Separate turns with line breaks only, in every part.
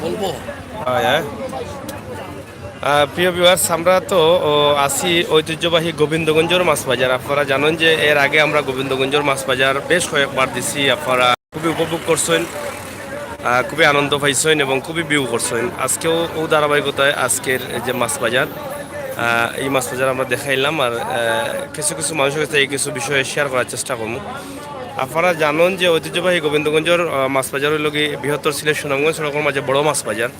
বলবো।
হ্যাঁ। প্রিয় ভিউয়ার্স, আমরা তো আছি ঐতিহ্যবাহী গোবিন্দগঞ্জের মাছ বাজার। আপনারা জানেন যে এর আগে আমরা গোবিন্দগঞ্জের মাছ বাজার বেশ কয়েকবার দিছি। আপনারা খুবই উপভোগ করছেন, খুবই আনন্দ পাইছেন এবং খুবই ভিউ করছেন। আজকেও ও ধারাবাহিকতায় আজকের যে মাছ বাজার, এই মাছ বাজার আমরা দেখাইলাম। আর কিছু কিছু মানুষের কাছে এই কিছু বিষয়ে শেয়ার করার চেষ্টা করবো। আপনারা জানেন যে ঐতিহ্যবাহী গোবিন্দগঞ্জের মাছ বাজার হইল কি বৃহত্তর সিলেট সুনামগঞ্জ সড়কের মাঝে বড় মাছ বাজার,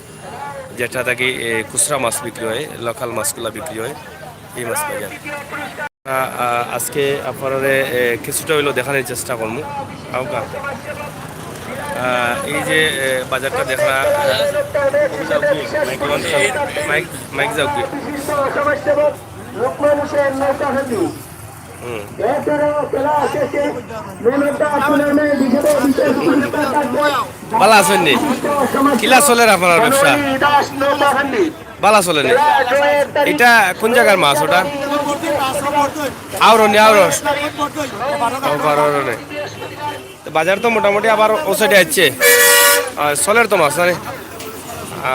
যেটা থাকি খুচরা মাছ বিক্রি হয়, লোকাল মাছগুলা বিক্রি হয় এই মাছ বাজার। আজকে আপনারা কিছুটা হইলেও দেখানোর চেষ্টা করবো। এই যে বাজারটা দেখা মাইক মাইক যাও কি ভালো আছেন নি? কিলা চলে আপনার ব্যবসা? ভালো চলে নি? এটা কোন জায়গার মাছ ওটা? আওরনি আওরনি বাজার তো মোটামুটি আবার ও সাইডে আসছে সলের তো মাছ না?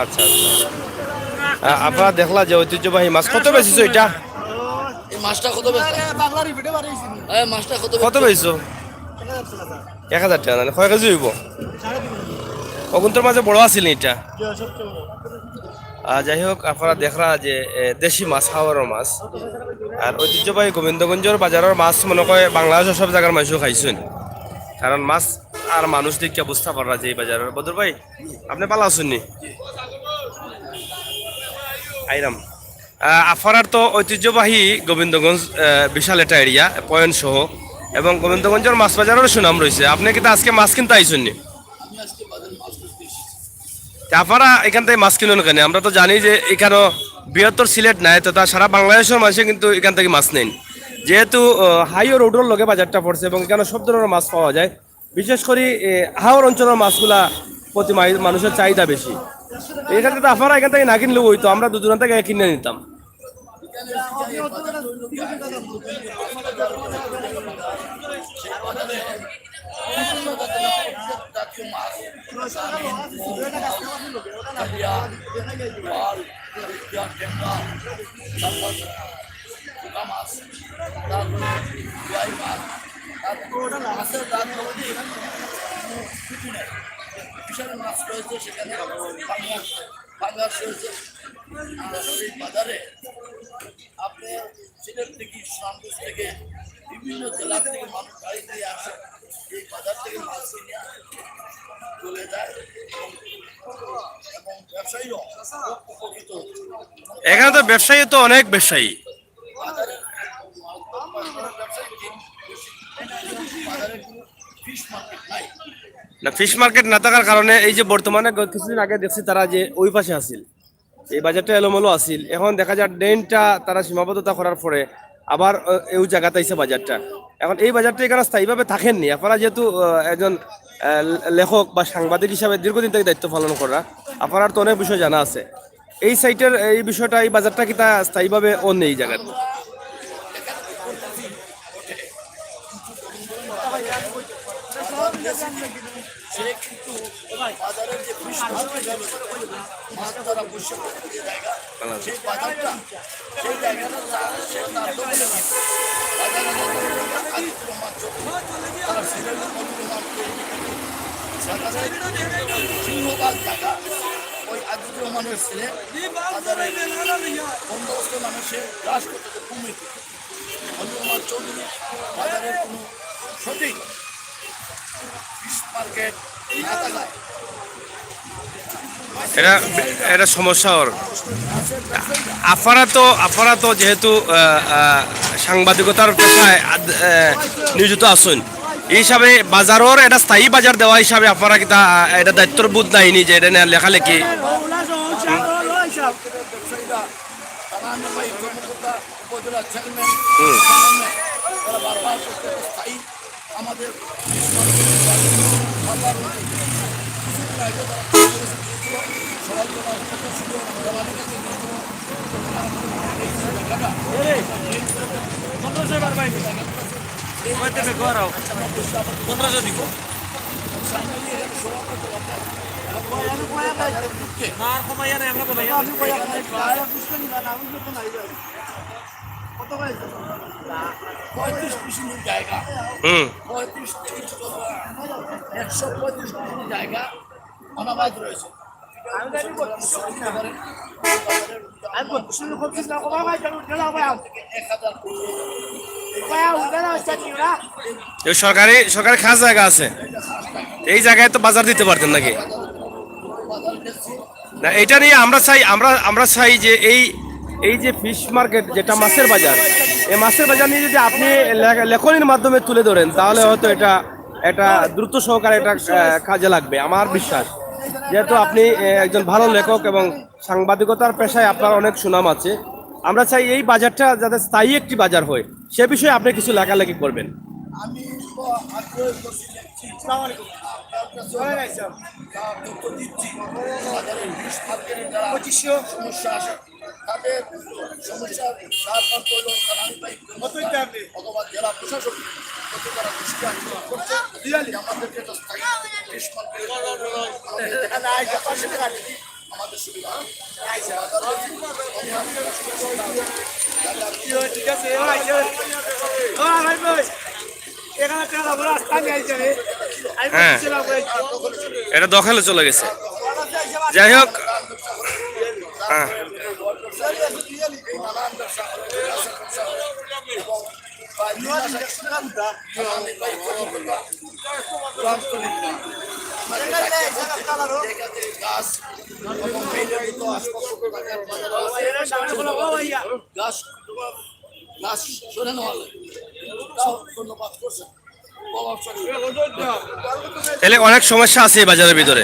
আচ্ছা আচ্ছা। আপনারা দেখলা যে ঐতিহ্যবাহী মাছ কত বেশিছো এটা?
এই মাছটা কত বেচছো? মাছটা
কত বেশিছো? 1000 টাকা। মানে কয় কেজি হইব? অগুন্তর মাঝে বড় আছিল এটা। যাই হোক, আপনারা দেখরা যে দেশি মাছ, হাওয়ার মাছ। আর ঐতিহ্যবাহী গোবিন্দগঞ্জের বাজারের মাছ মনে হয় বাংলাদেশের সব জায়গার মানুষও খাইছেন, কারণ মাছ আর মানুষ দেখে বুঝতে পারা যে এই বাজারের। বদর ভাই, আপনি ভালো আছেন নি? আইরাম আফারার তো ঐতিহ্যবাহী গোবিন্দগঞ্জ বিশাল একটা এরিয়া, পয়েন্ট সহ, এবং গোবিন্দগঞ্জের মাছ বাজারেরও সুনাম রয়েছে। আপনি কিন্তু আজকে মাছ কিনতে আইসেন নি? আপনারা এখান থেকে মাছ কিনুন কেন? আমরা তো জানি যে এখানেও বৃহত্তর সিলেট নাই, তো তা সারা বাংলাদেশের মানুষে কিন্তু এখান থেকে মাছ নেন, যেহেতু হাইও রোডের লগে বাজারটা পড়ছে এবং এখানে সব ধরনের মাছ পাওয়া যায়। বিশেষ করে হাওর অঞ্চলের মাছগুলা প্রতি মানুষের চাহিদা বেশি। এখান থেকে আপনারা এখান থেকে না কিনলেও হইতো, আমরা দুজন থেকে কিনে নিতাম।
বিশাল মাছ রয়েছে সেখানে, পাঙ্গাস রয়েছে। সেই বাজারে আপনি সিলেট থেকে, সুনামগঞ্জ থেকে, বিভিন্ন জেলা থেকে মানুষ গাড়ি দিয়ে আসে, এই বাজার থেকে মাছ কিনে চলে যায় এবং ব্যবসায়ীও উপকৃত হচ্ছে।
এখানে তো ব্যবসায়ী তো অনেক ব্যবসায়ী।
বাজারে কোনো ফিশ মার্কেট নাই।
না, ফিশ মার্কেট না থাকার কারণে এই যে বর্তমানে কিছুদিন আগে দেখছি তারা যে ওই পাশে আসিল, এই বাজারটা এলোমেলো আসিল। এখন দেখা যায় ড্রেনটা তারা সীমাবদ্ধতা করার পরে আবার এই জায়গাতে আইসে বাজারটা। এখন এই বাজারটা এখানে স্থায়ীভাবে থাকেননি। আপনারা যেহেতু একজন লেখক বা সাংবাদিক হিসাবে দীর্ঘদিন থেকে দায়িত্ব পালন করা, আপনার তো অনেক বিষয় জানা আছে। এই সাইটের এই বিষয়টা, এই বাজারটা কি তা স্থায়ীভাবে অন্য এই জায়গায়?
সে কিন্তু বাজারের যে ফিশ মার্কেট মাছ ধরা বসে যে জায়গা, সেই বাজারটা, সেই জায়গাটা সে তার দখলে নেই। বাজারে আজিজুর রহমান তারা সিলেটের মজুর মাছ সিংহবাগ জায়গা ওই আজিজুর রহমানের ছেলে বাজারে বন্দোবস্ত মানুষের চাষ করতে কমিটি মজুর রহমান চৌধুরী বাজারের কোনো সঠিক ফিশ মার্কেট না থাকায়
এটা এটা সমস্যা। ওর আপনারা তো যেহেতু সাংবাদিকতার পেশায় নিয়োজিত আছেন, এই হিসাবে বাজারের এটা স্থায়ী বাজার দেওয়া হিসাবে আপনারা কি তা এটা দায়িত্বর বোধ নাইনি যে এটা লেখালেখি?
আমাদের পঁয়ত্রিশ জায়গা,
হুম
135 জায়গা অনাবাদ রয়েছে।
এই সরকারি সরকারি খাস জায়গা আছে, এই জায়গায় তো বাজার দিতে পারতেন নাকি? না এটা নিয়ে আমরা চাই যে এই যে ফিশ মার্কেট যেটা মাছের বাজার, এই মাছের বাজার নিয়ে যদি আপনি লেখনীর মাধ্যমে তুলে ধরেন তাহলে হয়তো এটা দ্রুত সহকারে এটা কাজে লাগবে আমার বিশ্বাস। যেহেতু আপনি একজন ভালো লেখক এবং সাংবাদিকতার পেশায় আপনার অনেক সুনাম আছে, আমরা চাই এই বাজারটা যাতে স্থায়ী একটি বাজার হয় সে বিষয়ে আপনি কিছু লেখালেখি করবেন।
আমি তো আগ্রহ করছি, লিখছি। আপনার কাছে তথ্য দিচ্ছি। বাজারে ফিশ মার্কেটে যারা সমস্যা আসে তাদের সমস্যার সমাধান করলো আমি পাই অথবা জেলা প্রশাসন যাতে তারা দৃষ্টি আকর্ষণ করছে আমাদেরকে একটা স্থায়ী ফিশ মার্কেট আমাদের সুবিধা
ঠিক আছে
হ্যাঁ এটা দখলে চলে গেছে। যাই হোক হ্যাঁ
গাছ সরানো হলে ধন্যবাদ করছেন।
তাহলে অনেক সমস্যা আছে এই বাজারের ভিতরে,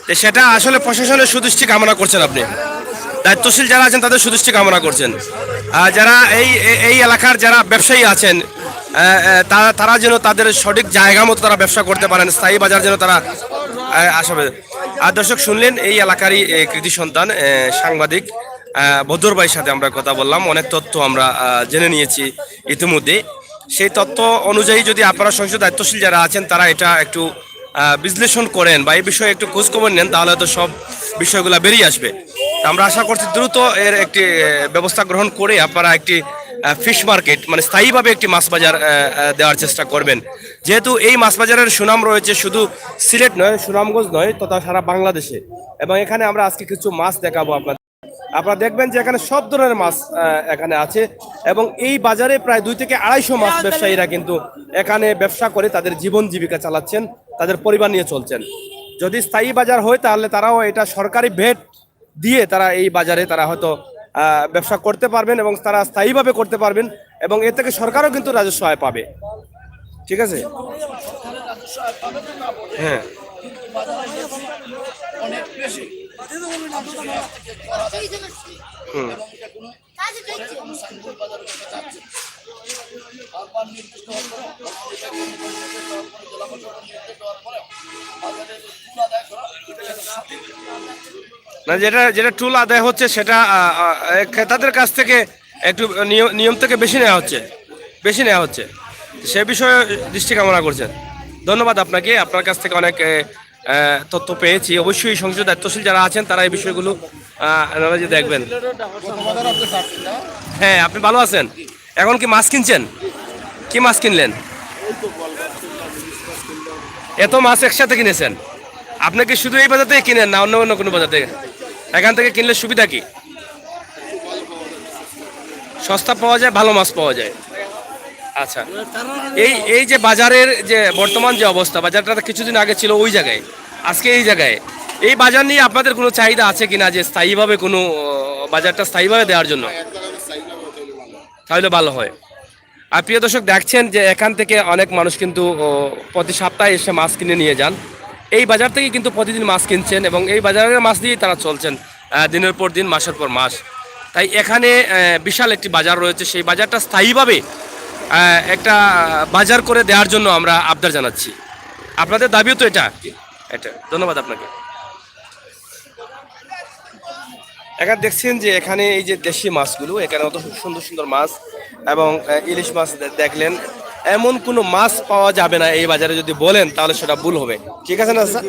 তো সেটা আসলে প্রশাসনের সুদৃষ্টি কামনা করছেন আপনি, দায়িত্বশীল যারা আছেন তাদের সুদৃষ্টি কামনা করছেন। আর যারা এই এলাকার যারা ব্যবসায়ী আছেন তারা যেন তাদের সঠিক জায়গা মতো তারা ব্যবসা করতে পারেন, স্থায়ী বাজার যেন তারা আসবে। আর দর্শক শুনলেন এই এলাকারই কৃতি সন্তান সাংবাদিক বদর ভাইয়ের সাথে আমরা কথা বললাম, অনেক তথ্য আমরা জেনে নিয়েছি ইতিমধ্যে। সেই তথ্য অনুযায়ী যদি আপনারা সংসদ দায়িত্বশীল যারা আছেন তারা এটা একটু বিশ্লেষণ করেন বা এই বিষয়ে একটু খোঁজখবর নেন তাহলে হয়তো সব বিষয়গুলো বেরিয়ে আসবে। আমরা আশা করছি দ্রুত এর একটি ব্যবস্থা গ্রহণ করে আপনারা একটি ফিশ মার্কেট মানে স্থায়ীভাবে একটি মাছ বাজার দেওয়ার চেষ্টা করবেন। যেহেতু এই মাছ বাজারের সুনাম রয়েছে শুধু সিলেট নয়, সুনামগঞ্জ নয়, তথা সারা বাংলাদেশে। এবং এখানে আমরা আজকে কিছু মাছ দেখাবো আপনারা দেখবেন যে এখানে সব ধরনের মাছ এখানে আছে এবং এই বাজারে প্রায় 2 থেকে 250 মাছ ব্যবসায়ীরা কিন্তু এখানে ব্যবসা করে তাদের জীবন জীবিকা চালাচ্ছেন, তাদের পরিবার নিয়ে চলছেন। যদি স্থায়ী বাজার হয় তাহলে তারাও এটা সরকারি ভেট দিয়ে তারা এই বাজারে তারা হয়তো ব্যবসা করতে পারবেন এবং তারা স্থায়ীভাবে করতে পারবেন এবং এ থেকে সরকারও কিন্তু রাজস্ব আয় পাবে। ঠিক আছে, হ্যাঁ
অনেক বেশি
হুম না, যেটা টুল আদায় হচ্ছে সেটা ক্রেতাদের কাছ থেকে একটু নিয়ম থেকে বেশি নেওয়া হচ্ছে সে বিষয়ে দৃষ্টি কামনা করছেন। ধন্যবাদ আপনাকে, আপনার কাছ থেকে অনেক তথ্য পেয়েছি। অবশ্যই সংসদ দায়িত্বশীল যারা আছেন তারা এই বিষয়গুলো যে দেখবেন। হ্যাঁ আপনি ভালো আছেন? এখন কি মাছ কিনছেন? কি মাছ কিনলেন? এত মাছ একসাথে কিনেছেন? আপনি কি শুধু এই বাজার থেকে কিনেন না অন্য কোনো বাজার থেকে? এখান থেকে কিনলে সুবিধা কি? সস্তা পাওয়া যায়, ভালো মাছ পাওয়া যায়। আচ্ছা, এই যে বাজারের যে বর্তমান যে অবস্থা, বাজারটা কিছুদিন আগে ছিল ওই জায়গায়, আজকে এই জায়গায়, এই বাজার নিয়ে আপনাদের কোনো চাহিদা আছে কিনা যে স্থায়ীভাবে কোনো বাজারটা স্থায়ীভাবে দেওয়ার জন্য? তাহলে ভালো হয়। আর প্রিয় দর্শক দেখছেন যে এখান থেকে অনেক মানুষ কিন্তু প্রতি সপ্তাহে এসে মাছ কিনে নিয়ে যান। এই বাজার থেকে কিন্তু প্রতিদিন মাছ কিনছেন এবং এই বাজারের মাছ দিয়েই তারা চলছেন দিনের পর দিন, মাসের পর মাস। তাই এখানে বিশাল একটি বাজার রয়েছে, সেই বাজারটা স্থায়ীভাবে একটা বাজার করে দেওয়ার জন্য আমরা আবদার জানাচ্ছি। আপনাদের দাবিও তো এটা। ধন্যবাদ আপনাকে। এখানে দেখছেন যে এখানে এই যে দেশি মাছগুলো, এখানে অত সুন্দর সুন্দর মাছ এবং ইলিশ মাছ দেখলেন, এমন কোনো মাছ পাওয়া যাবে না এই বাজারে, যদি বলেন তাহলে সেটা ভুল হবে। ঠিক আছে না স্যার?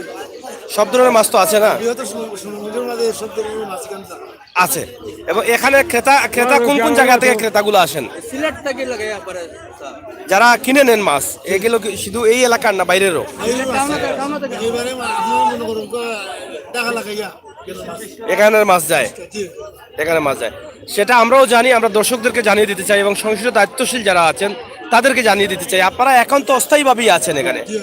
সব ধরনের মাছ তো আছে না?
বৃহত্তর সমুদ্রের মাঝে সব ধরনের মাছ এখানে থাকে।
আছে। এবং এখানে ক্রেতা কোন কোন জায়গা থেকে ক্রেতাগুলো আসেন?
সিলেট থেকে লাগে পরে
যারা কিনে নেন মাছ এগুলো কি শুধু এই এলাকার না বাইরেরও?
এবারে আপনারা মনে করুন টাকা লাগাইয়া কেন মাছ?
এখানের মাছ যায়,
জি
এখানে মাছ যায়, সেটা আমরাও জানি। আমরা দর্শকদেরকে জানিয়ে দিতে চাই এবং সংশ্লিষ্ট দায়িত্বশীল যারা আছেন তাদেরকে জানিয়ে দিতে চাই, আপনারা এখন তো অস্থায়ীভাবেই আছেন এখানে।
জি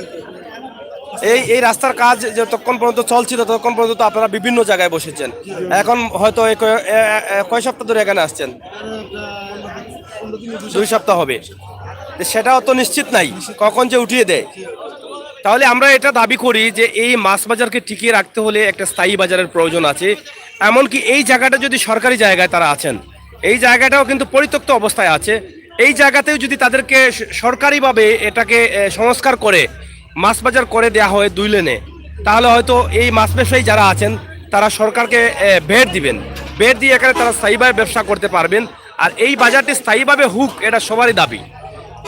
এই রাস্তার কাজ যতক্ষণ পর্যন্ত চলছিল ততক্ষণ পর্যন্ত আপনারা বিভিন্ন জায়গায় বসেছেন। এখন হয়তো কয় সপ্তাহ ধরে এখানে আসছেন? 2 সপ্তাহ হবে। তো সেটাও তো নিশ্চিত নাই কখন যে উঠিয়ে দেয়। তাহলে আমরা এটা দাবি করি যে এই মাছ বাজারকে টিকিয়ে রাখতে হলে একটা স্থায়ী বাজারের প্রয়োজন আছে। এমনকি এই জায়গাটা যদি সরকারি জায়গায় তারা আছেন, এই জায়গাটাও কিন্তু পরিত্যক্ত অবস্থায় আছে, এই জায়গাতেও যদি তাদেরকে সরকারিভাবে এটাকে সংস্কার করে মাছ বাজার করে দেওয়া হয় 2 লেনে, তাহলে হয়তো এই মাছ ব্যবসায়ী যারা আছেন তারা সরকারকে ভেট দিবেন, ভেট দিয়ে এখানে তারা স্থায়ীভাবে ব্যবসা করতে পারবেন। আর এই বাজারটি স্থায়ীভাবে হুক, এটা সবারই দাবি,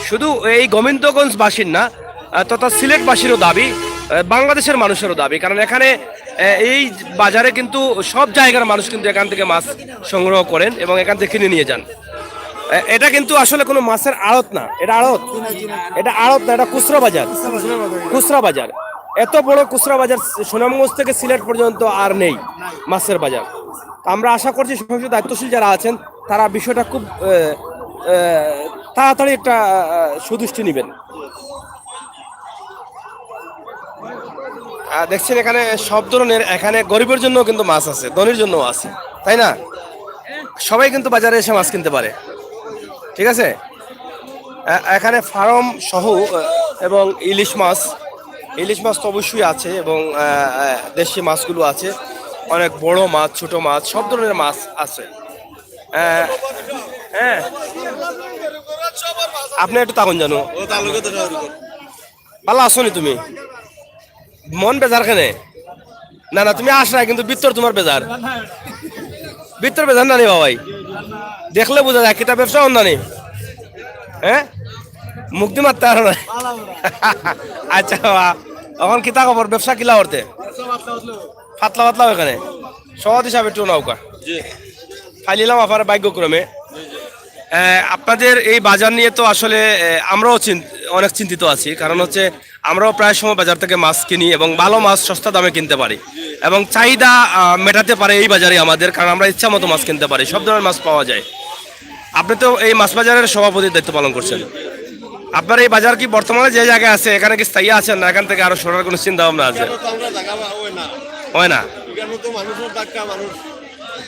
শুধু এই গোবিন্দগঞ্জবাসীর না, তথা সিলেটবাসীরও দাবি, বাংলাদেশের মানুষেরও দাবি। কারণ এখানে এই বাজারে কিন্তু সব জায়গার মানুষ কিন্তু এখান থেকে মাছ সংগ্রহ করেন এবং এখান থেকে কিনে নিয়ে যান। এটা কিন্তু আসলে কোনো মাছের আড়ত না, এটা আড়ত, এটা আড়ত না, এটা খুচরা বাজার, খুচরা বাজার। এত বড় খুচরা বাজার সুনামগঞ্জ থেকে সিলেট পর্যন্ত আর নেই মাছের বাজার। আমরা আশা করছি সংশ্লিষ্ট দায়িত্বশীল যারা আছেন তারা বিষয়টা খুব তাড়াতাড়ি একটা সুদৃষ্টি নেবেন। দেখছেন এখানে সব ধরনের, এখানে গরিবের জন্য কিন্তু মাছ আছে, ধনীর জন্য আছে, তাই না? সবাই কিন্তু বাজারে এসে মাছ কিনতে পারে, ঠিক আছে? এখানে ফার্ম সহ এবং ইলিশ মাছ তো অবশ্যই আছে এবং দেশি মাছগুলো আছে, অনেক বড় মাছ, ছোট মাছ, সব ধরনের মাছ আছে। হ্যাঁ, আপনি একটু তখন জানো ভালো আসনি তুমি, মন বেজার কেনে? না না, তুমি আস না, কিন্তু ভিতর তোমার বেজার, ভিতর বেজার না নি বাবাই, দেখলে বোঝা যায় কিতা ব্যবসা অন্য নেই। হ্যাঁ, মুক্তি মারতে আর না। আচ্ছা বাবা, এখন কিতা খবর, ব্যবসা কিলা করতে? পাতলা পাতলা এখানে সহজ হিসাবে একটু নৌকা ফাইলিলাম আপনার ভাগ্যক্রমে। আপনাদের এই বাজার নিয়ে তো আসলে আমরাও অনেক চিন্তিত আছি, কারণ হচ্ছে আমরাও প্রায় সময় বাজার থেকে মাছ কিনি এবং ভালো মাছ সস্তা দামে কিনতে পারি এবং চাহিদা মেটাতে পারে এই বাজারে আমাদের, কারণ আমরা ইচ্ছা মতো মাছ কিনতে পারি, সব ধরনের মাছ পাওয়া যায়। আপনি তো এই মাছ বাজারের সভাপতির দায়িত্ব পালন করছেন, আপনার এই বাজার কি বর্তমানে যে জায়গায় আছে এখানে কি স্থায়ী আছেন না এখান থেকে আরো সরার কোনো চিন্তা ভাবনা আছে? হয় না।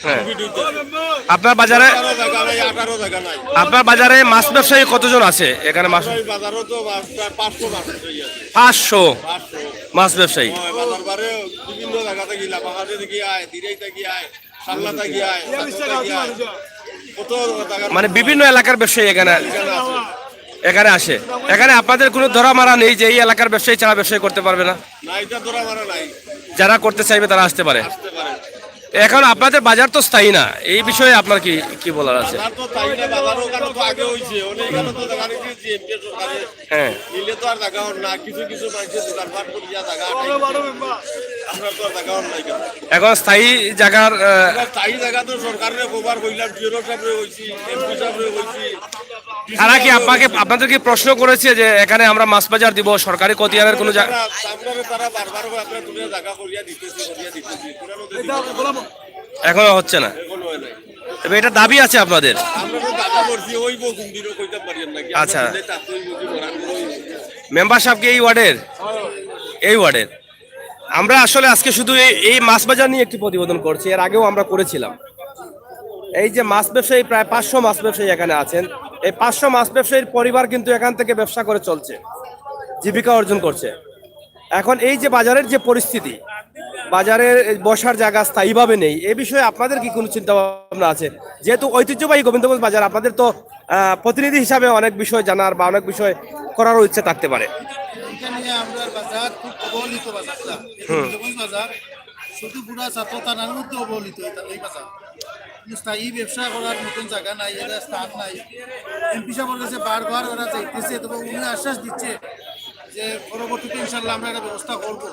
হ্যাঁ, আপনার বাজারে মাছ ব্যবসায়ী কতজন আছে এখানে? 500 মাছ ব্যবসায়ী। মানে বিভিন্ন এলাকার ব্যবসায়ী এখানে আসে। এখানে আপনাদের কোনো ধরা মারা নেই যে এই এলাকার ব্যবসায়ী ছাড়া ব্যবসায়ী করতে পারবে না? যারা করতে চাইবে তারা আসতে পারে। এখন আপনাদের বাজার তো স্থায়ী না, এই বিষয়ে আপনার কি বলার আছে? হ্যাঁ, এখন স্থায়ী জায়গার তারা কি আপনাদের কি প্রশ্ন করেছে যে এখানে আমরা মাছ বাজার দিব, সরকারি কতিয়ানের কোনো জায়গা? এখনো হচ্ছে না, তবে এটা দাবি আছে আপনাদের? আচ্ছা, মেম্বার সাহেব কি এই ওয়ার্ডের? আমরা আসলে আজকে শুধু এই মাছ বাজার নিয়ে একটি প্রতিবেদন করছি, এর আগেও আমরা করেছিলাম। এই যে মাছ ব্যবসায়ী, প্রায় 500 মাছ ব্যবসায়ী এখানে আছেন, এই 500 মাছ ব্যবসায়ীর পরিবার কিন্তু এখান থেকে ব্যবসা করে চলছে, জীবিকা অর্জন করছে। এখন এই যে বাজারের যে পরিস্থিতি, বাজারের বসার জায়গা স্থায়ীভাবে নেই, এ বিষয়ে আপনাদের কি কোনো চিন্তা ভাবনা আছে? যেহেতু ঐতিহ্যবাহী গোবিন্দগঞ্জ বাজার, আপনাদের তো প্রতিনিধি হিসাবে অনেক বিষয় জানার বা অনেক বিষয় করারও ইচ্ছে থাকতে পারে।
শুধু পুরা ছাত্র থানার মধ্যে অবহেলিত এই বাজার, স্থায়ী ব্যবসা করার মতন জায়গা নাই, এটা স্থান নাই। এমপি সাহেবের কাছে বারবার ওরা চাইতেছে, তবে উনি আশ্বাস দিচ্ছে যে পরবর্তীতে ইনশাল্লাহ আমরা একটা ব্যবস্থা করবো।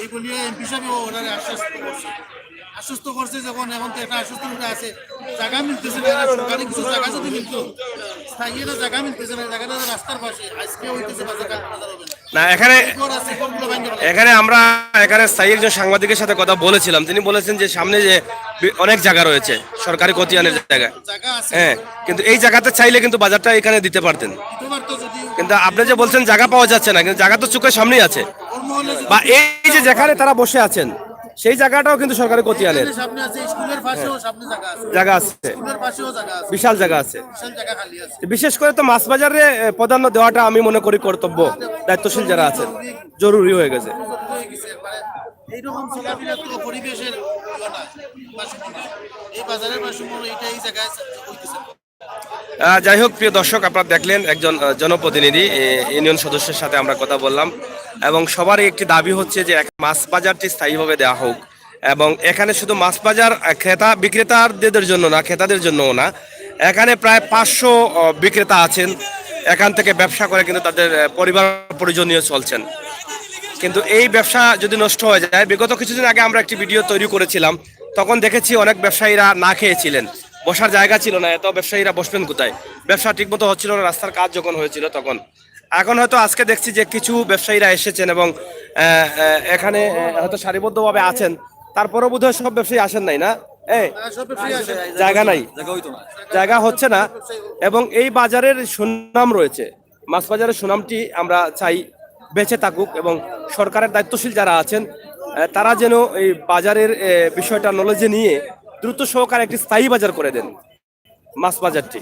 এই বলিয়ে এমপি সাহেব ওনারে আশ্বস্ত করছে যখন এখন তো একটা আশ্বস্ত আছে জায়গা মিলতেছে না সরকারি কিছু জায়গা যদি মিলতো স্থায়ী একটা জায়গা মিলতেছে না জায়গাটা রাস্তার পাশে আজকে হইতেছে বাজার কাজ হবে
না এখানে
ঘর আছে ঘরগুলো ভাঙে ফেলা।
এখানে আমরা এখানে স্থায়ী একজন সাংবাদিকের সাথে কথা বলেছিলাম, তিনি বলেছেন যে সামনে যে অনেক জায়গা রয়েছে সরকারি খতিয়ানের জায়গা,
জায়গা আছে
হ্যাঁ, কিন্তু এই জায়গাতে চাইলে কিন্তু বাজারটা এখানে দিতে পারতেন,
দিতে পারতো যদি
কিন্তু আপনি যে বলছেন জায়গা পাওয়া যাচ্ছে না, কিন্তু জায়গা তো চোখের সামনেই আছে,
কর্মহলে
বা এই যে যেখানে তারা বসে আছেন সেই জায়গাটাও কিন্তু সরকারি খতিয়ানের
সামনে আছে স্কুলের পাশেও সামনে জায়গা আছে
জায়গা আছে,
স্কুলের পাশেও জায়গা আছে
বিশাল জায়গা আছে।
বিশাল জায়গা খালি আছে
বিশেষ করে তো মাছ বাজারে প্রাধান্য দেওয়াটা আমি মনে করি কর্তব্য, দায়িত্বশীল যারা আছেন জরুরি হয়ে গেছে।
হয়ে গেছে মানে এইরকম চলাফেরা তো পরিবেশের ইয়ে না বাসিন্দা। এই বাজারের বাসিন্দা এইটা এই জায়গায় হইতেছে
যাই হোক প্রিয় দর্শক, আপনারা দেখলেন একজন জনপ্রতিনিধি ইউনিয়ন সদস্যের সাথে আমরা কথা বললাম, এবং সবারই একটি দাবি হচ্ছে যে মাছ বাজারটি স্থায়ীভাবে দেওয়া হোক, এবং এখানে শুধু মাছ বাজার ক্রেতা বিক্রেতাদের জন্য না, ক্রেতাদের জন্যও না, এখানে প্রায় 500 বিক্রেতা আছেন, এখান থেকে ব্যবসা করে কিন্তু তাদের পরিবার পরিজন নিয়ে চলছেন। কিন্তু এই ব্যবসা যদি নষ্ট হয়ে যায়, বিগত কিছুদিন আগে আমরা একটি ভিডিও তৈরি করেছিলাম, তখন দেখেছি অনেক ব্যবসায়ীরা না খেয়েছিলেন, বসার জায়গা ছিল না, এত ব্যবসায়ীরা বসবেন কোথায়, ব্যবসা ঠিকমতো হচ্ছিল না, রাস্তার কাজ যখন হয়েছিল তখন। এখন হয়তো আজকে দেখছি যে কিছু ব্যবসায়ীরা এসেছেন এবং এখানে হয়তো সারিবদ্ধভাবে আছেন, তারপরেও বোধহয় সব ব্যবসায়ী আসেন নাই না,
সব ব্যবসায়ী আসে
জায়গা নাই, জায়গা হচ্ছে না, এবং এই বাজারের সুনাম রয়েছে, মাছ বাজারের সুনামটি আমরা চাই বেঁচে থাকুক, এবং সরকারের দায়িত্বশীল যারা আছেন তারা যেন এই বাজারের বিষয়টা নলেজে নিয়ে দ্রুত সহকারে একটি স্থায়ী বাজার করে দেন মাছ বাজারটি।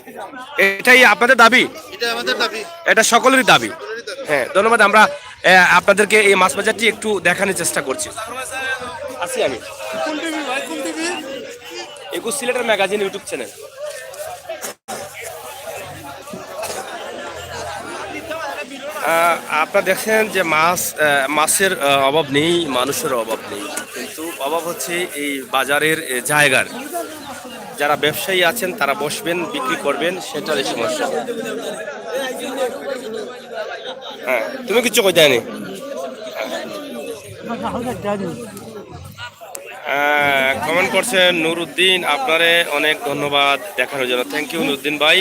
এটাই আপনাদের দাবি,
এটা আমাদের দাবি
এটা সকলেরই দাবি। হ্যাঁ, ধন্যবাদ। আমরা আপনাদেরকে এই মাছ বাজারটি একটু দেখানোর চেষ্টা করছি। আসি আমি
কোন টিভি ভাই কোন টিভি
একুশ সিলেটের ম্যাগাজিন ইউটিউব চ্যানেল। আপনারা দেখছেন যে মাছের অভাব নেই, মানুষের অভাব নেই, কিন্তু অভাব হচ্ছে এই বাজারের জায়গার। যারা ব্যবসায়ী আছেন তারা বসবেন, বিক্রি করবেন, সেটারই সমস্যা। হ্যাঁ, তুমি কিচ্ছু কই দেয়নি। কমেন্ট করছেন নুরুদ্দিন, আপনারে অনেক ধন্যবাদ দেখানোর জন্য, থ্যাংক ইউ নুরুদ্দিন ভাই।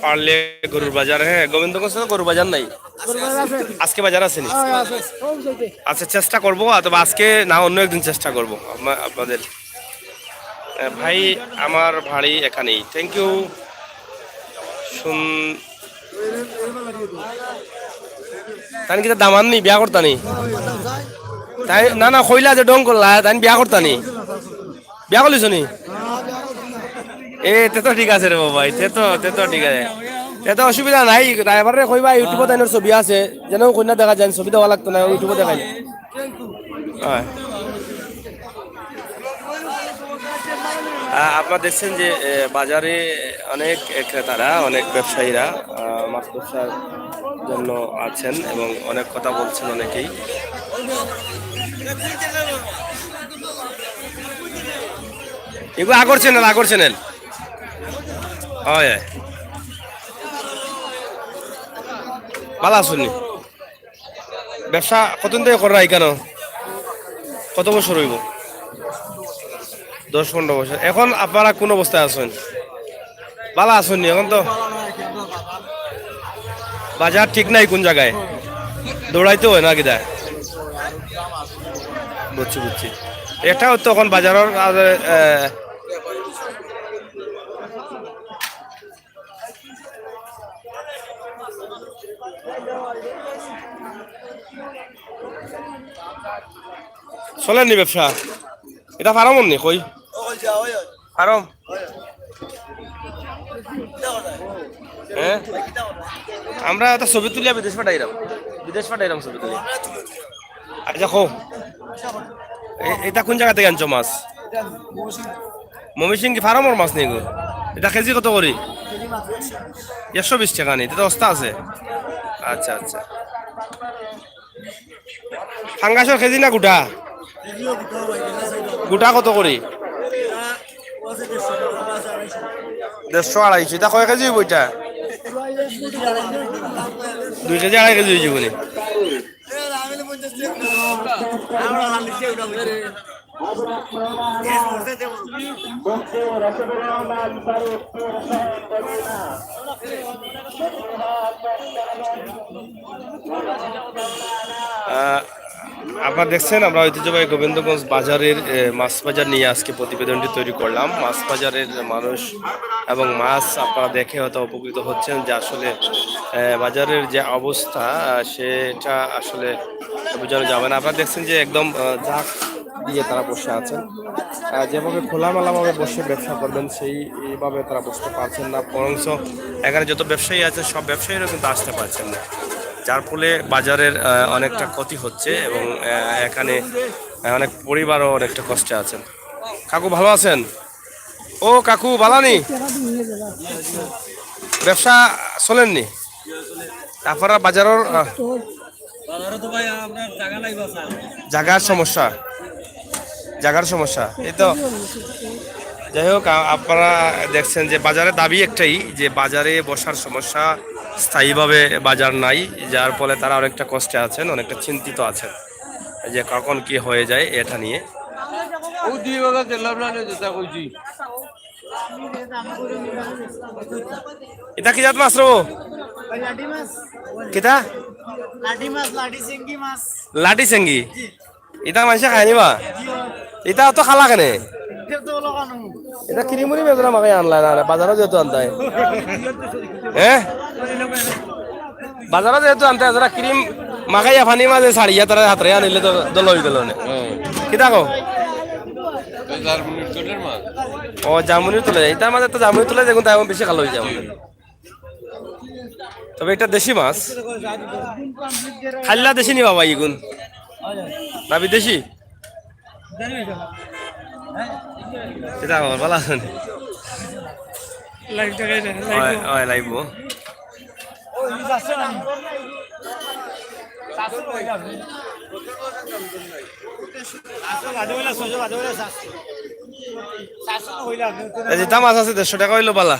পারলে গরুর বাজার, হ্যাঁ গোবিন্দগঞ্জ তো গরুর বাজার নাই, আজকে বাজার আছে নি? আচ্ছা, চেষ্টা করবো, অথবা আজকে না অন্য একদিন চেষ্টা করবো আপনাদের। ভাই আমার বাড়ি এখানেই, থ্যাংক ইউ। তাই কি দাম আননি বিয়া করতানি? তাই না না কইলা যে ডং করলা, তাই বিয়া করতানি? বিয়া করলিস নি? তে তো ঠিক আছে রে বাবা, তে তো ঠিক আছে, এত অসুবিধা নাই। ড্রাইভারে কইবা ইউটিউবত আইনের ছবি আছে, যেন কন্যা দেখা যায়, ছবি দেওয়া লাগতো না, ইউটিউবে দেখাই। হয় আপনারা দেখছেন যে বাজারে অনেক ক্রেতারা, অনেক ব্যবসায়ীরা মাছ ব্যবসার জন্য আছেন এবং অনেক কথা বলছেন অনেকেই। এগুলো আগর চ্যানেল হয়। ভালো আসুন, ব্যবসা কতদিন থেকে করা কেন, কত বছর হইব? 10-15 বছর। এখন আপনারা কোন অবস্থায় আছেন? ভালো আসুন, এখন তো বাজার ঠিক নাই, কোন জায়গায় দৌড়াইতে হয় না কিদা? বুঝছি। এটাও তো এখন বাজারের চলেননি ব্যবসা, এটা ফার্ম নি কই ফার্ম? হ্যাঁ, আমরা একটা ছবি তুলিয়া বিদেশ পাঠাইলাম ছবি তুলি। আচ্ছা কো, এটা কোন জায়গা থেকে আনছো মাছ? মমিসিং কি ফার্মর মাছ নেই গো? এটা কেজি কত করি? 120 টাকা নি, এটা তো অস্তা আছে। আচ্ছা, ফাঙ্গাসর কেজি না গোটা? গোটা কত করি? 150-250। এটা কয় কেজি হইব? এটা 2 কেজি 2.5 কেজি হয়ে যাবো নি? আপনারা দেখছেন আমরা ঐতিহ্যবাহী গোবিন্দগঞ্জ বাজারের মাছ বাজার নিয়ে আজকে প্রতিবেদনটি তৈরি করলাম। মাছ বাজারের মানুষ এবং মাছ আপনারা দেখে হয়তো উপকৃত হচ্ছেন যে আসলে বাজারের যে অবস্থা সেটা আসলে বোঝানো যাবে না। আপনারা দেখছেন যে একদম ঝাঁক দিয়ে তারা বসে আছেন, যেভাবে খোলামেলাভাবে বসে ব্যবসা করবেন সেইভাবে তারা বসতে পারছেন না, বরঞ্চ এখানে যত ব্যবসায়ী আছে সব ব্যবসায়ীরা কিন্তু আসতে পারছেন না, যার ফলে বাজারের অনেকটা ক্ষতি হচ্ছে এবং এখানে অনেক পরিবারও অনেকটা কষ্টে আছেন। কাকু ভালো আছেন? ও কাকু বালানি ব্যবসা চলেননি আপনারা বাজারের জায়গার সমস্যা এই তো। যাই হোক, আপনারা দেখছেন যে বাজারে দাবি একটাই যে বাজারে বসার সমস্যা, স্থায়ীভাবে বাজার নাই, যার ফলে তারা অনেকটা কষ্টে আছেন, অনেকটা চিন্তিত আছেন যে কখন কি হয়ে যায় এটা নিয়ে। এটা কি জাত মাছ রো? কিতা লাঠি চেঙ্গি? এটা মানুষে খাই নিবা? এটা তো খালা কেনে? এটা কিনিমুনি বেজরা মাকে আনলা না বাজারও যেহেতু আনতায়, হ্যাঁ বাজারও যেহেতু আনতে যারা ক্রিম মাখাইয়া ফানি মাঝে ছাড়িয়া তারা হাতরে আনিলে তো দল হয়ে গেল না। কিতা কো? ও জামুনির তুলে যায়, তার মাঝে তো জামুনি তুলে দেখুন তাই বেশি ভালো হয়ে যায় আমাদের। তবে এটা দেশি মাছ, খাল্লা দেশি নি বাবা ইগুন না বিদেশি? এটা ভালো আছেন? লাইব যেটা মাছ আছে 150 টাকা হইলো পালা।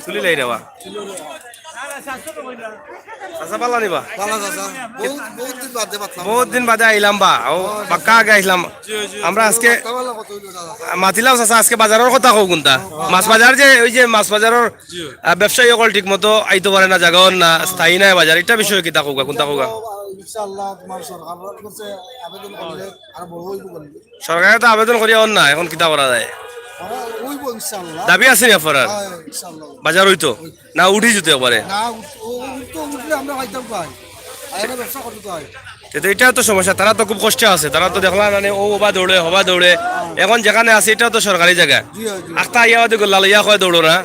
তুলি লাই দেবা চাচা পালা নিবা? বহুত দিন বাদে আইলাম বা ও পাক্কা আগে আইলাম আমরা। আজকে মাতিলাম চাচা, আজকে বাজারের কথা কও কোনটা মাছ বাজার, যে ওই যে মাছ বাজারের ব্যবসায়ী সকল ঠিক মতো আইতে পারে না, জায়গা না স্থায়ী নাই বাজার, এটা বিষয়ে কিতা কৌকা কোনটা কৌকা? সরকারে তো আবেদন করিয়া না, এখন কিতা করা যায়? দাবি আছে নি আপনার বাজার হইতো না উঠি যেতে পারে? এটাও তো সমস্যা, তারা তো খুব কষ্টে আছে, তারা তো দেখলাম মানে ও বা দৌড়ে হবা দৌড়ে, এখন যেখানে আছে এটাও তো সরকারি জায়গা, আখতা ইয়া গোল্লা ইয়া কয় দৌড়ো না,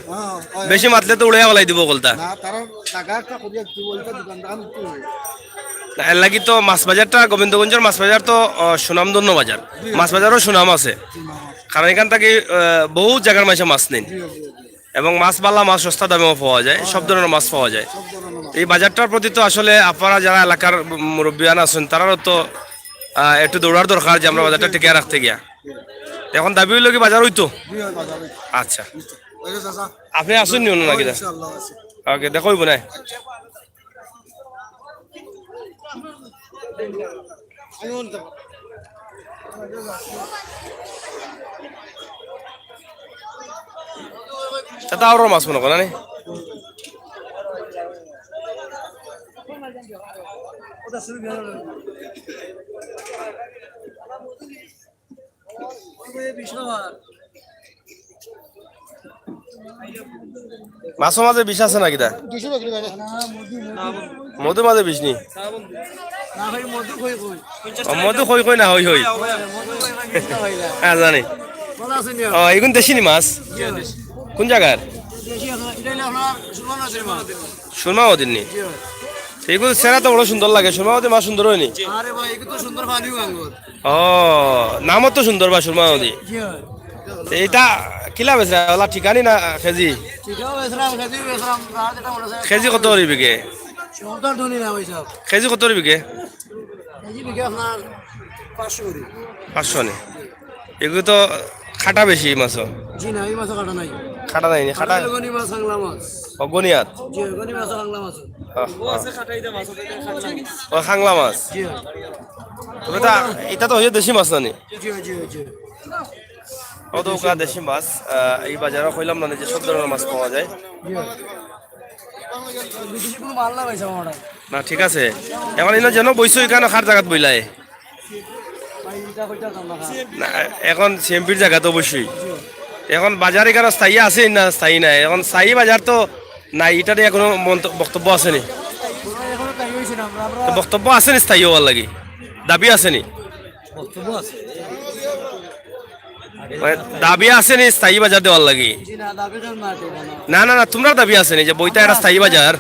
বেশি মাতলে তো উড়ে গলাই দিব কলতা। এর লাগি তো মাছ বাজারটা, গোবিন্দগঞ্জের মাছ বাজার তো সুনামধন্য বাজার, মাছ বাজারও সুনাম আছে, কারণ এখান থেকে বহু জায়গার মাঝে মাছ নেন এবং মাছ বালা মাছ সস্তা দামেও পাওয়া যায়, সব ধরনের মাছ পাওয়া যায়। এই বাজারটার প্রতি তো আসলে আপনারা যারা এলাকার মুরব্বিয়ান আছেন তারাও তো একটু দৌড়ার দরকার যে আমরা বাজারটা টিকে রাখতে গিয়া। এখন দাবি হইল কি বাজার হইতো? আচ্ছা, আপনি আসুন নি অন্য নাকি? ওকে, দেখো হইব না তা আরো মাছ মনে করেন মাছের মাঝে বিষ আছে নাকি? তা মধু মাঝে বিষ নি? মধু কই কই না হই হই হ্যাঁ জানি। ও এগুন দেশি নি মাছ? কোন জায়গার? সুরমাবতীর নি? এইগুলো সেরা তো বড় সুন্দর লাগে, সুরমাবতী মাছ সুন্দর হয়নি? ও নামও তো সুন্দর বা সুরমাবতী। এইটা কিলা বেচরা ওলা ঠিকানি না কেজি? কেজি কত করে বিকে? কেজি কত করে বিকে? 500 নি? এগুলো তো খাটা বেশি মাছ। খাটা নাই নি? খাটা অগনিয়াত
জি গনি মাছ বাংলা মাছ
ও খাংলা মাছ
জি
তবে তা এটা তো হয়ে দেশি মাছ নানি
জি জি জি
অদৌকা দেশি মাছ এই বাজারে কইলাম না যে সব ধরনের মাছ পাওয়া যায়
বিদেশি কোনো মাল না পাইছে আমার
না ঠিক আছে এখন এনে যেন বইছো এখানে খার জায়গাত বইলাই
ভাই এটা কইতা কাম না
না এখন সিএমপির জায়গা তো অবশ্যই এখন বাজারে কেন স্থায়ী আছে না স্থায়ী নাই এখন স্থায়ী বাজার তো নাই এটা নিয়ে কোনো বক্তব্য আসেনি
এখনো টাইম হইছে না আমরা
তো বক্তব্য আসেনি স্থায়ী হওয়ার লাগি দাবি আসেনি
বক্তব্য আছে
মানে দাবি আসেনি স্থায়ী বাজার দেওয়ার লাগি
জি না দাবি কাম না তো
না না না তোমরা দাবি আসেনি যে বইটা একটা স্থায়ী বাজার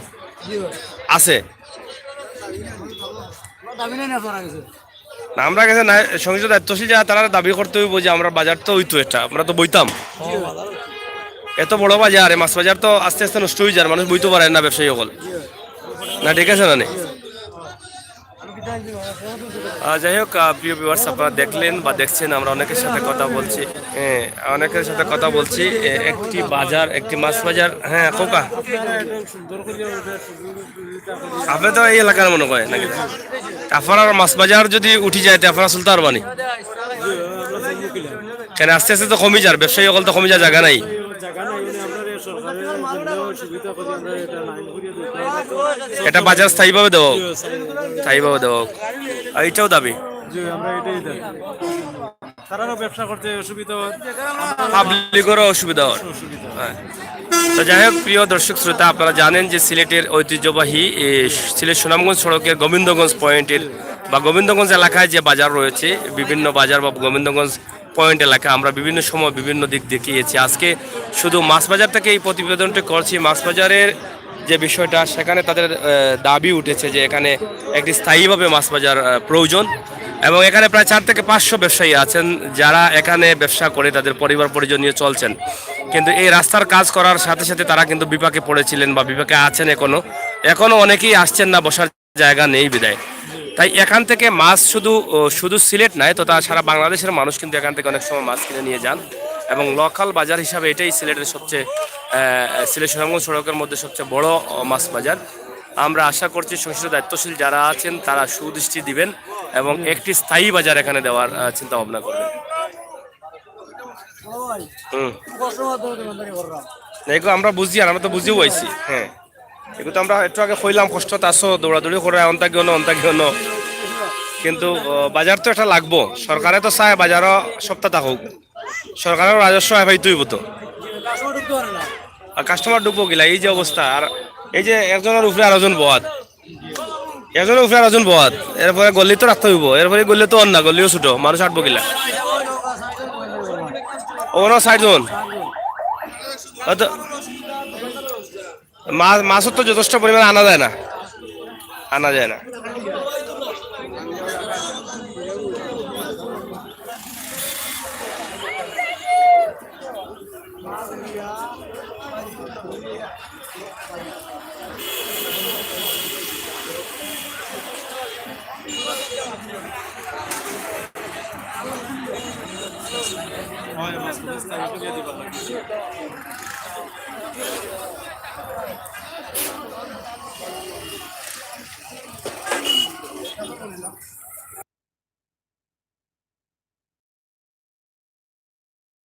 জি
আছে
দাবি নাই না আপনারা কাছে
না আমরা কাছে না সংসদ দায়িত্বশীল যারা তারা দাবি করতে হইব যে আমরা বাজার তো হইতো এটা আমরা তো বইতাম এত বড় বাজার এই মাছ বাজার তো আস্তে আস্তে নষ্ট হয়ে যায় মানুষ বইতে পারে না ব্যবসায়ী সকল না ঠিক আছে না নে? যাই হোক প্রিয় ভিউয়ার্স আপনারা দেখলেন বা দেখছেন আমরা অনেকের সাথে কথা বলছি হ্যাঁ অনেকের সাথে কথা বলছি একটি বাজার একটি মাছ বাজার হ্যাঁ কোকা আপনি তো এই এলাকার মনে করেন নাকি আপনার মাছ বাজার যদি উঠি যায় তো আপনারা চলতে পারবানি কেন আস্তে আস্তে তো কমে যার ব্যবসায়ী সকল তো কমে যাওয়ার জায়গা নাই এটা বাজার স্থায়ীভাবে দেবো স্থায়ীভাবে দেবো আর এটাও দাবি
ব্যবসা করতে অসুবিধা
পাবলিকেরও অসুবিধা হয় হ্যাঁ তো যাই হোক প্রিয় দর্শক শ্রোতা আপনারা জানেন যে সিলেটের ঐতিহ্যবাহী সিলেট সুনামগঞ্জ সড়কের গোবিন্দগঞ্জ পয়েন্টের বা গোবিন্দগঞ্জ এলাকায় যে বাজার রয়েছে বিভিন্ন বাজার বা গোবিন্দগঞ্জ পয়েন্ট এলাকা আমরা বিভিন্ন সময় বিভিন্ন দিক দেখিয়েছি আজকে শুধু মাছ বাজার থেকে এই প্রতিবেদনটি করছি মাছ বাজারের যে বিষয়টা সেখানে তাদের দাবি উঠেছে যে এখানে একটি স্থায়ীভাবে মাছ বাজার প্রয়োজন এবং এখানে প্রায় 4 থেকে 500 ব্যবসায়ী আছেন যারা এখানে ব্যবসা করে তাদের পরিবার পরিজন নিয়ে চলছেন কিন্তু এই রাস্তার কাজ করার সাথে সাথে তারা কিন্তু বিপাকে পড়েছিলেন বা বিপাকে আছেন এখনো অনেকেই আসছেন না বসার জায়গা নেই বিদায় তাই এখান থেকে মাছ শুধু সিলেট নয় তো তা সারা বাংলাদেশের মানুষ কিন্তু এখান থেকে অনেক সময় মাছ কিনে নিয়ে যান এবং লোকাল বাজার হিসাবে এটাই সিলেটের সবচেয়ে সিলেট সুনামগঞ্জ সড়কের মধ্যে সবচেয়ে বড় মাছ বাজার আমরা আশা করছি সংশ্লিষ্ট দায়িত্বশীল যারা আছেন তারা সুদৃষ্টি দিবেন এবং একটি স্থায়ী বাজার এখানে দেওয়ার চিন্তা ভাবনা করবেন এগুলো আমরা বুঝি আর আমরা তো বুঝিও পাইছি হ্যাঁ এগুলো তো আমরা একটু আগে কইলাম কষ্ট আসো দৌড়াদৌড়ি করে অন্তাগিও কিন্তু বাজার তো একটা লাগবো সরকারে তো চায় বাজারও সপ্তাহ থাকুক সরকারের রাজস্ব পাইতেইব তো আর কাস্টমার ঢুকবো গিলা এই যে অবস্থা আর এই যে একজনের উপরে আরেকজন বহাত এরপরে গল্লি তো রাখতে হইব এরপরে গল্লি তো অন্য গল্লিও ছোট মানুষ আটবো গিলা ওখানে 60 জন মাছও তো যথেষ্ট পরিমাণে আনা যায় না